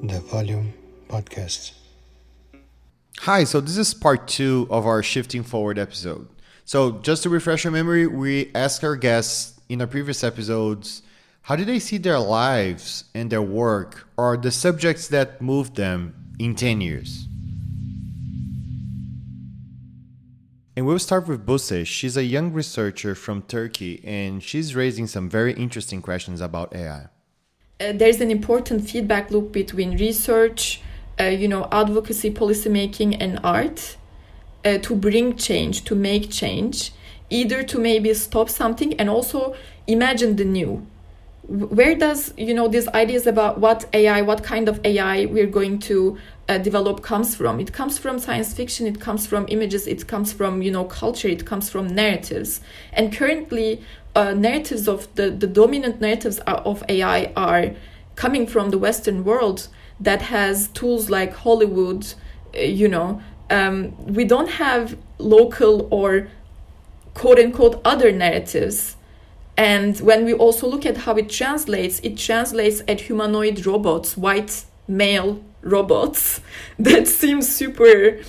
The Volume Podcast. Hi, so this is part 2 of our Shifting Forward episode. So just to refresh your memory, we asked our guests in our previous episodes, how do they see their lives and their work or the subjects that moved them in 10 years? And we'll start with Buse. She's a young researcher from Turkey, and she's raising some very interesting questions about AI. There's an important feedback loop between research, advocacy, policymaking, and art to bring change, to make change, either to maybe stop something and also imagine the new. Where does, these ideas about what kind of AI we're going to develop comes from? It comes from science fiction, it comes from images, it comes from, culture, it comes from narratives. And currently, narratives of the dominant narratives of AI are coming from the Western world that has tools like Hollywood. We don't have local or quote unquote other narratives. And when we also look at how it translates at humanoid robots, white male robots that seem super,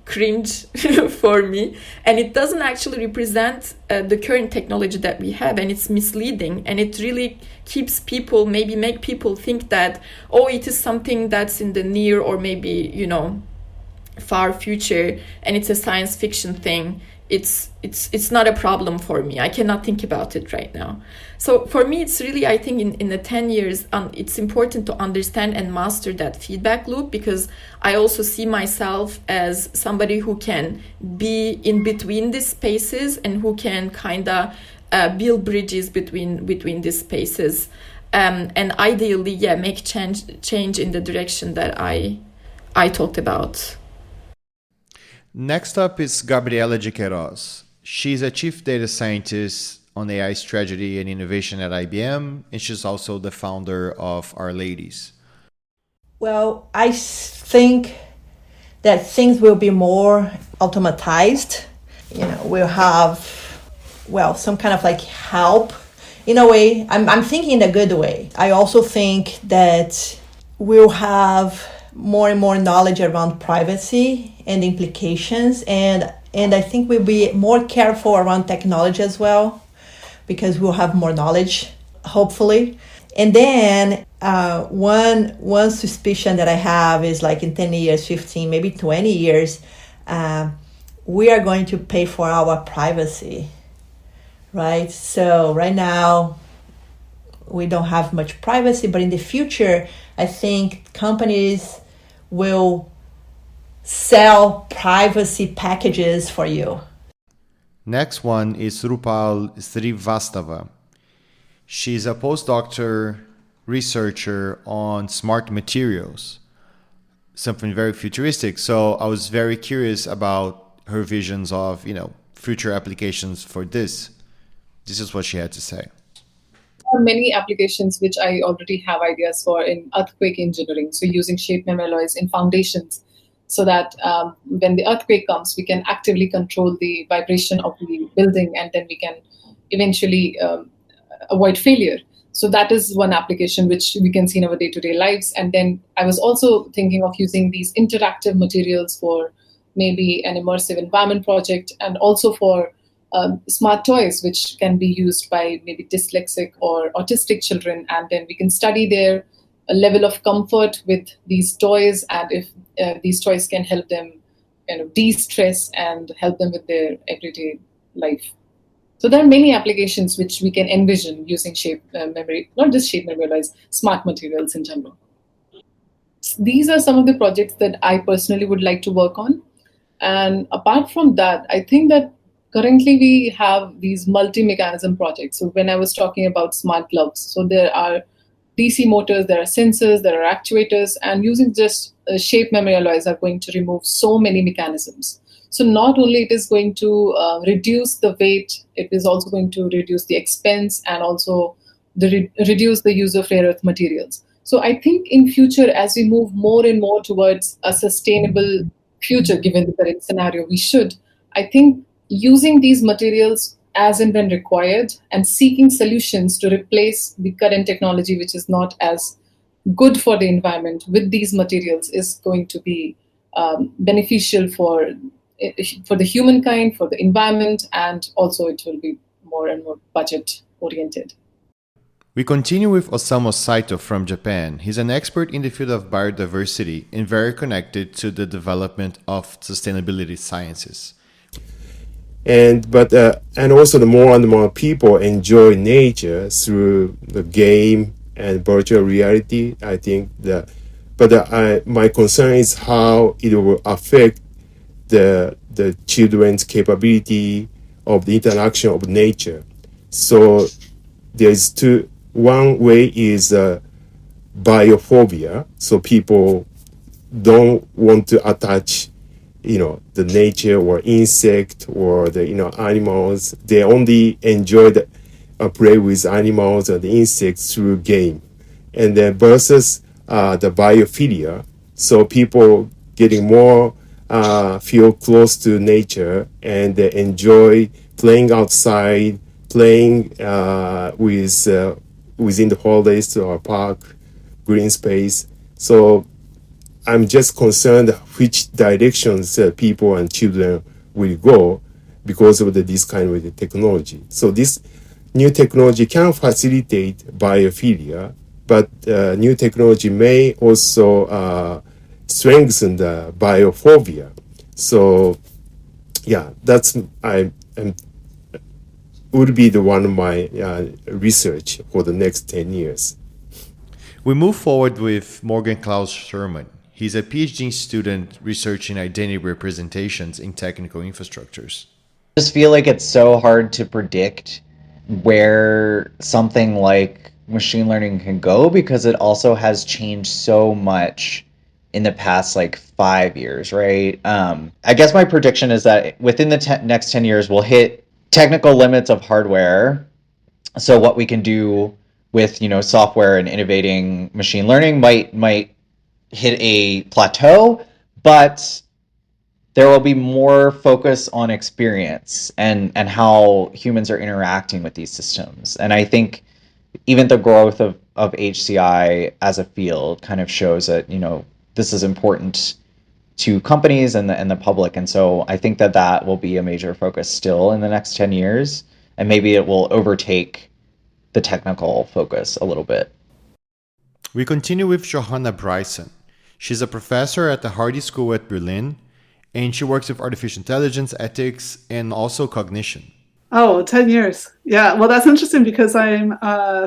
cringe for me. And it doesn't actually represent the current technology that we have, and it's misleading. And it really keeps people, maybe make people think that, it is something that's in the near or maybe, far future, and it's a science fiction thing. It's not a problem for me. I cannot think about it right now. So for me, it's really, I think in the 10 years, it's important to understand and master that feedback loop, because I also see myself as somebody who can be in between these spaces and who can kind of build bridges between these spaces, and ideally, make change in the direction that I talked about. Next up is Gabriela de Queiroz. She's a chief data scientist on AI strategy and innovation at IBM, and she's also the founder of Our Ladies. Well, I think that things will be more automatized. We'll have, some kind of help in a way. I'm thinking in a good way. I also think that we'll have more and more knowledge around privacy and implications, and I think we'll be more careful around technology as well, because we'll have more knowledge, hopefully. And then one suspicion that I have is in 10 years, 15, maybe 20 years, we are going to pay for our privacy, right? So right now, we don't have much privacy, but in the future, I think companies will sell privacy packages for you. Next one is Rupal Srivastava. She's a postdoctoral researcher on smart materials, something very futuristic. So I was very curious about her visions of, future applications for this. This is what she had to say. There are many applications which I already have ideas for in earthquake engineering. So using shape memory alloys in foundations, so that when the earthquake comes, we can actively control the vibration of the building, and then we can eventually avoid failure. So that is one application which we can see in our day-to-day lives. And then I was also thinking of using these interactive materials for maybe an immersive environment project, and also for smart toys, which can be used by maybe dyslexic or autistic children. And then we can study their level of comfort with these toys, and if these toys can help them de-stress and help them with their everyday life. So there are many applications which we can envision using shape memory, not just shape memory, but smart materials in general. These are some of the projects that I personally would like to work on. And apart from that, I think that currently we have these multi-mechanism projects. So when I was talking about smart gloves, so there are DC motors, there are sensors, there are actuators, and using just shape memory alloys are going to remove so many mechanisms. So not only it is going to reduce the weight, it is also going to reduce the expense and also reduce the use of rare earth materials. So I think in future, as we move more and more towards a sustainable future, given the current scenario, I think using these materials as and when required, and seeking solutions to replace the current technology, which is not as good for the environment with these materials is going to be beneficial for the humankind, for the environment, and also it will be more and more budget oriented. We continue with Osamu Saito from Japan. He's an expert in the field of biodiversity and very connected to the development of sustainability sciences. And also the more and more people enjoy nature through the game and virtual reality. I think my concern is how it will affect the children's capability of the interaction of nature. So there's one way is biophobia. So people don't want to attach, the nature or insect or the, animals. They only enjoy play with animals and the insects through game. And then versus the biophilia. So people getting more feel close to nature and they enjoy playing outside, playing within the holidays or park, green space. So I'm just concerned which directions people and children will go because of this kind of technology. So this new technology can facilitate biophilia, but new technology may also strengthen the biophobia. So yeah, would be the one of my research for the next 10 years. We move forward with Morgan Klaus Sherman. He's a PhD student researching identity representations in technical infrastructures. I just feel like it's so hard to predict where something like machine learning can go because it also has changed so much in the past 5 years, right? I guess my prediction is that within the next 10 years, we'll hit technical limits of hardware. So what we can do with software and innovating machine learning might hit a plateau, but there will be more focus on experience and how humans are interacting with these systems. And I think even the growth of HCI as a field kind of shows that this is important to companies and the public. And so I think that will be a major focus still in the next 10 years. And maybe it will overtake the technical focus a little bit. We continue with Joanna Bryson. She's a professor at the Hardy School at Berlin, and she works with artificial intelligence, ethics, and also cognition. Oh, 10 years. Yeah, well, that's interesting because I'm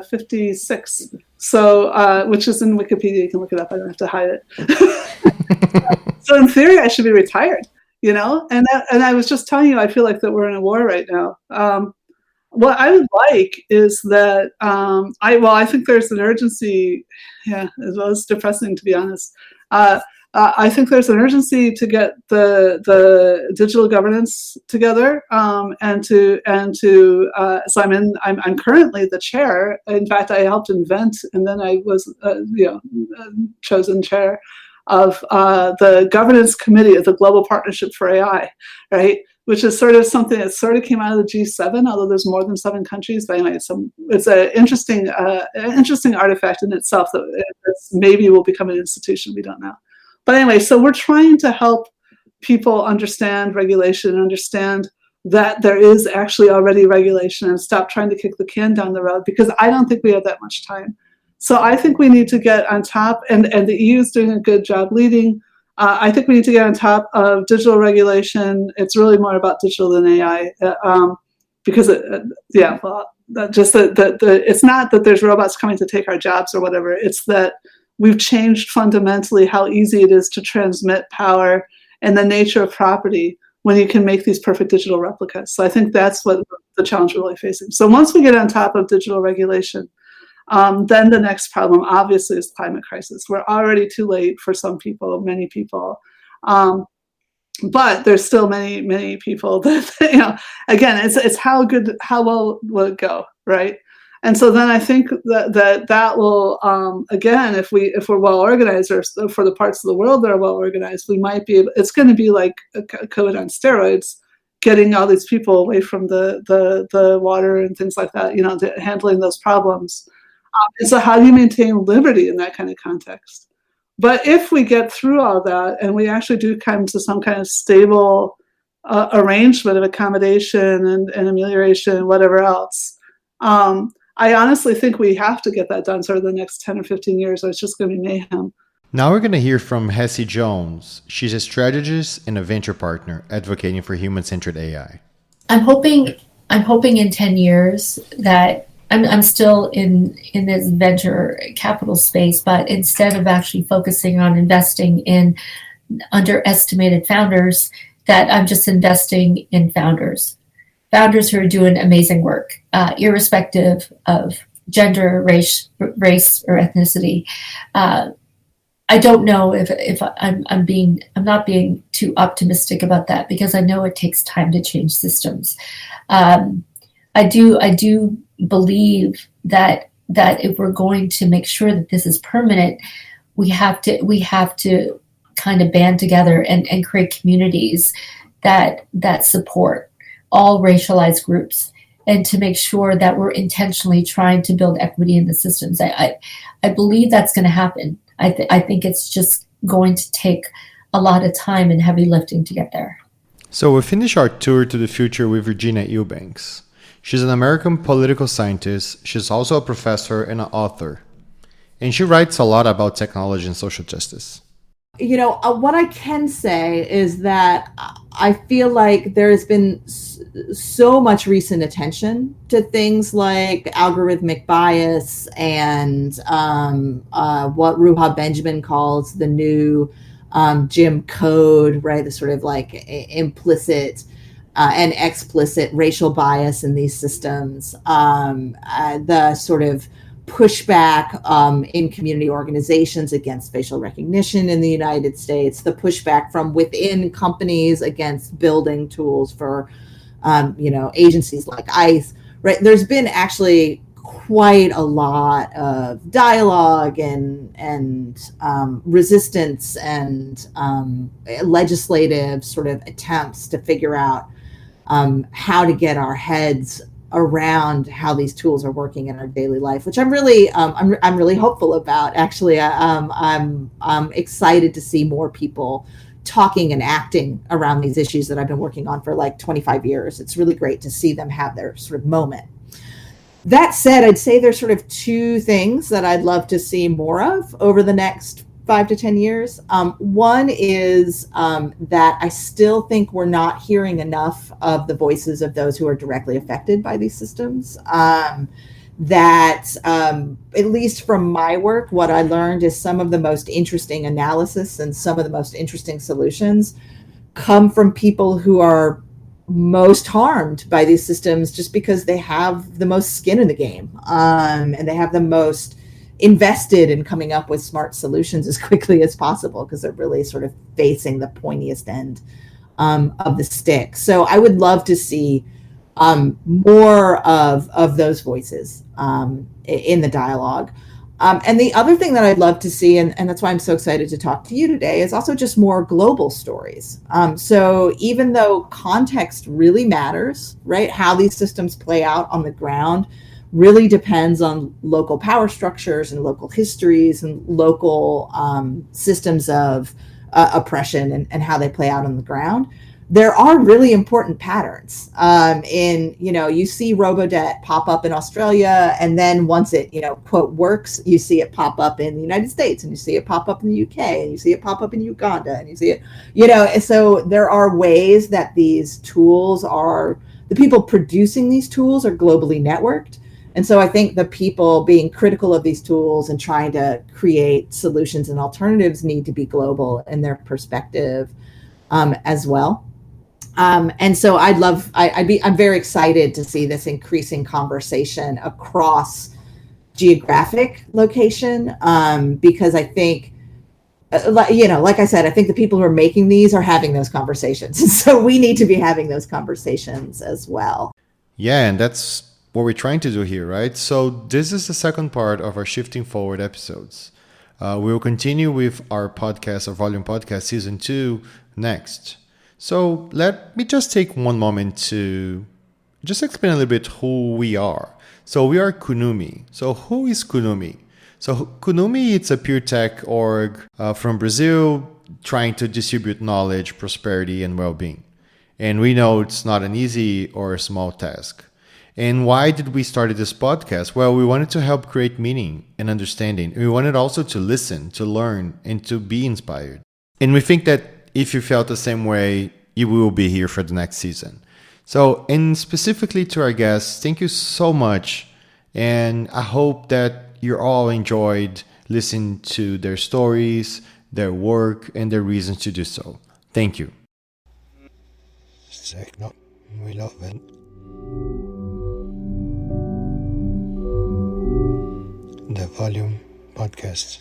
56. So, which is in Wikipedia. You can look it up. I don't have to hide it. So in theory, I should be retired, And I was just telling you, I feel like that we're in a war right now. What I would like is that I think there's an urgency. Yeah, as well as depressing, to be honest. I think there's an urgency to get the digital governance together, and to so I'm currently the chair. In fact, I helped invent, and then I was chosen chair of the governance committee of the Global Partnership for AI, right? Which is sort of something that sort of came out of the G7, although there's more than 7 countries. But anyway, it's an interesting artifact in itself that maybe will become an institution. We don't know. But anyway, so we're trying to help people understand regulation and understand that there is actually already regulation and stop trying to kick the can down the road, because I don't think we have that much time. So I think we need to get on top, and the EU is doing a good job leading. I think we need to get on top of digital regulation. It's really more about digital than AI, because it's not that there's robots coming to take our jobs or whatever. It's that we've changed fundamentally how easy it is to transmit power and the nature of property when you can make these perfect digital replicas. So I think that's what the challenge we're really facing. So once we get on top of digital regulation, then the next problem obviously is the climate crisis. We're already too late for some people, many people. But there's still many people that, again, it's how well will it go, right? And so then I think that will, again, if we're well organized, or for the parts of the world that are well organized, we might be able, it's going to be like COVID on steroids, getting all these people away from the water and things like that, handling those problems. And so how do you maintain liberty in that kind of context? But if we get through all that and we actually do come to some kind of stable arrangement of accommodation and amelioration and whatever else, I honestly think we have to get that done sort of the next 10 or 15 years, or it's just going to be mayhem. Now we're going to hear from Hessie Jones. She's a strategist and a venture partner advocating for human-centered AI. I'm hoping in 10 years that I'm still in this venture capital space, but instead of actually focusing on investing in underestimated founders, that I'm just investing in founders who are doing amazing work, irrespective of gender, race, or ethnicity. I don't know if I'm not being too optimistic about that, because I know it takes time to change systems. I do believe that if we're going to make sure that this is permanent, we have to kind of band together and create communities that support all racialized groups, and to make sure that we're intentionally trying to build equity in the systems. I believe that's going to happen. I think it's just going to take a lot of time and heavy lifting to get there. So we finish our tour to the future with Regina Eubanks. She's an American political scientist. She's also a professor and an author. And she writes a lot about technology and social justice. You know, what I can say is that I feel like there has been so much recent attention to things like algorithmic bias and what Ruha Benjamin calls the new Jim Code, right? The sort of like implicit and explicit racial bias in these systems, the sort of pushback in community organizations against facial recognition in the United States, the pushback from within companies against building tools for, agencies like ICE, right? There's been actually quite a lot of dialogue and resistance and legislative sort of attempts to figure out how to get our heads around how these tools are working in our daily life, which I'm really hopeful about. Actually, I'm excited to see more people talking and acting around these issues that I've been working on for like 25 years. It's really great to see them have their sort of moment. That said, I'd say there's sort of two things that I'd love to see more of over the next 5 to 10 years. One is that I still think we're not hearing enough of the voices of those who are directly affected by these systems. That, at least from my work, what I learned is some of the most interesting analysis and some of the most interesting solutions come from people who are most harmed by these systems just because they have the most skin in the game, and they have the most invested in coming up with smart solutions as quickly as possible because they're really sort of facing the pointiest end of the stick. So I would love to see more of those voices in the dialogue. And the other thing that I'd love to see, and that's why I'm so excited to talk to you today, is also just more global stories. So even though context really matters, right, how these systems play out on the ground really depends on local power structures and local histories and local systems of oppression and how they play out on the ground. There are really important patterns you see robo-debt pop up in Australia, and then once it, quote, works, you see it pop up in the United States, and you see it pop up in the UK, and you see it pop up in Uganda, and you see it, and so there are ways that these tools the people producing these tools are globally networked. And so I think the people being critical of these tools and trying to create solutions and alternatives need to be global in their perspective as well. And so I'm very excited to see this increasing conversation across geographic location, because I think, like I said, I think the people who are making these are having those conversations. So we need to be having those conversations as well. Yeah, and that's what we're trying to do here, right? So this is the second part of our Shifting Forward episodes. We will continue with our podcast, our volume podcast, season 2 next. So let me just take one moment to just explain a little bit who we are. So we are Kunumi. So who is Kunumi? So Kunumi, it's a pure tech org from Brazil trying to distribute knowledge, prosperity, and well-being. And we know it's not an easy or a small task. And why did we start this podcast? Well, we wanted to help create meaning and understanding. We wanted also to listen, to learn, and to be inspired. And we think that if you felt the same way, you will be here for the next season. So, and specifically to our guests, thank you so much. And I hope that you all enjoyed listening to their stories, their work, and their reasons to do so. Thank you. Sick, no, we love it. The Volume Podcast.